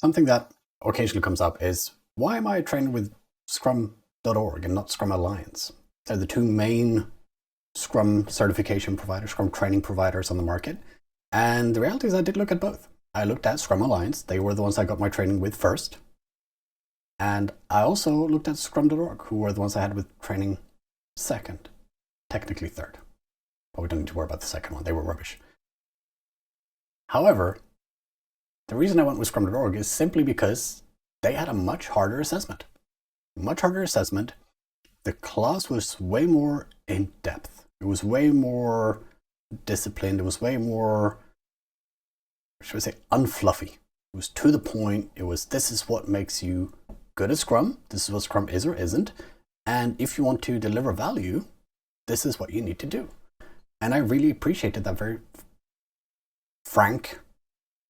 Something that occasionally comes up is, why am I training with Scrum.org and not Scrum Alliance? They're the two main Scrum certification providers, Scrum training providers on the market. And the reality is I did look at both. I looked at Scrum Alliance. They were the ones I got my training with first. And I also looked at Scrum.org, who were the ones I had with training second, technically third. But we don't need to worry about the second one. They were rubbish. However, the reason I went with Scrum.org is simply because they had a much harder assessment. Much harder assessment. The class was way more in depth. It was way more disciplined. It was way more, should I say, unfluffy. It was to the point. It was, this is what makes you good at Scrum. This is what Scrum is or isn't. And if you want to deliver value, this is what you need to do. And I really appreciated that very frank,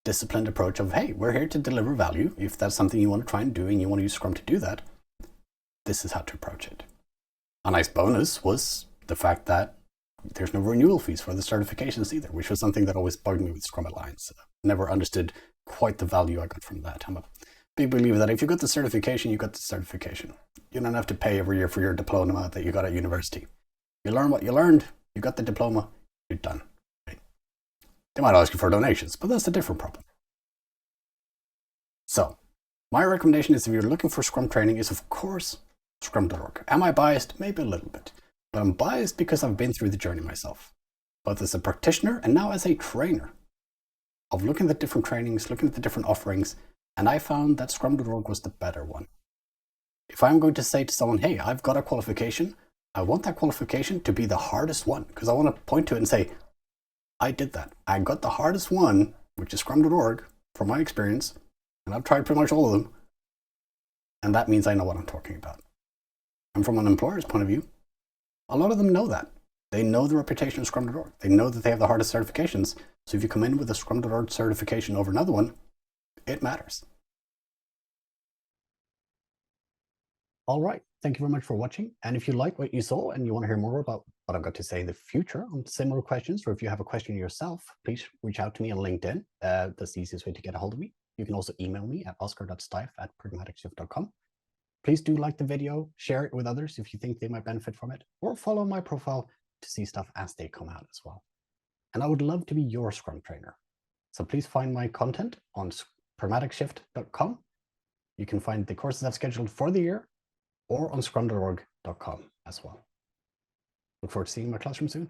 disciplined approach of, hey, we're here to deliver value. If that's something you want to try and do and you want to use Scrum to do that, this is how to approach it. A nice bonus was the fact that there's no renewal fees for the certifications either, which was something that always bugged me with Scrum Alliance. Never understood quite the value I got from that. I'm a big believer that if you got the certification, you got the certification. You don't have to pay every year for your diploma that you got at university. You learn what you learned, you got the diploma, you're done. Right? They might ask you for donations, but that's a different problem. So, my recommendation is, if you're looking for Scrum training, is of course Scrum.org. Am I biased? Maybe a little bit. But I'm biased because I've been through the journey myself, both as a practitioner and now as a trainer, of looking at different trainings, looking at the different offerings, and I found that Scrum.org was the better one. If I'm going to say to someone, hey, I've got a qualification, I want that qualification to be the hardest one, because I want to point to it and say, I did that. I got the hardest one, which is Scrum.org, from my experience, and I've tried pretty much all of them, and that means I know what I'm talking about. And from an employer's point of view, a lot of them know that. They know the reputation of Scrum.org. They know that they have the hardest certifications. So if you come in with a Scrum.org certification over another one, it matters. All right. Thank you very much for watching. And if you like what you saw and you want to hear more about what I've got to say in the future on similar questions, or if you have a question yourself, please reach out to me on LinkedIn. That's the easiest way to get a hold of me. You can also email me at oscar.styf@pragmaticshift.com. Please do like the video, share it with others if you think they might benefit from it, or follow my profile to see stuff as they come out as well. And I would love to be your Scrum trainer. So please find my content on pragmaticshift.com. You can find the courses I've scheduled for the year, or on scrum.org.com as well. Look forward to seeing you in my classroom soon.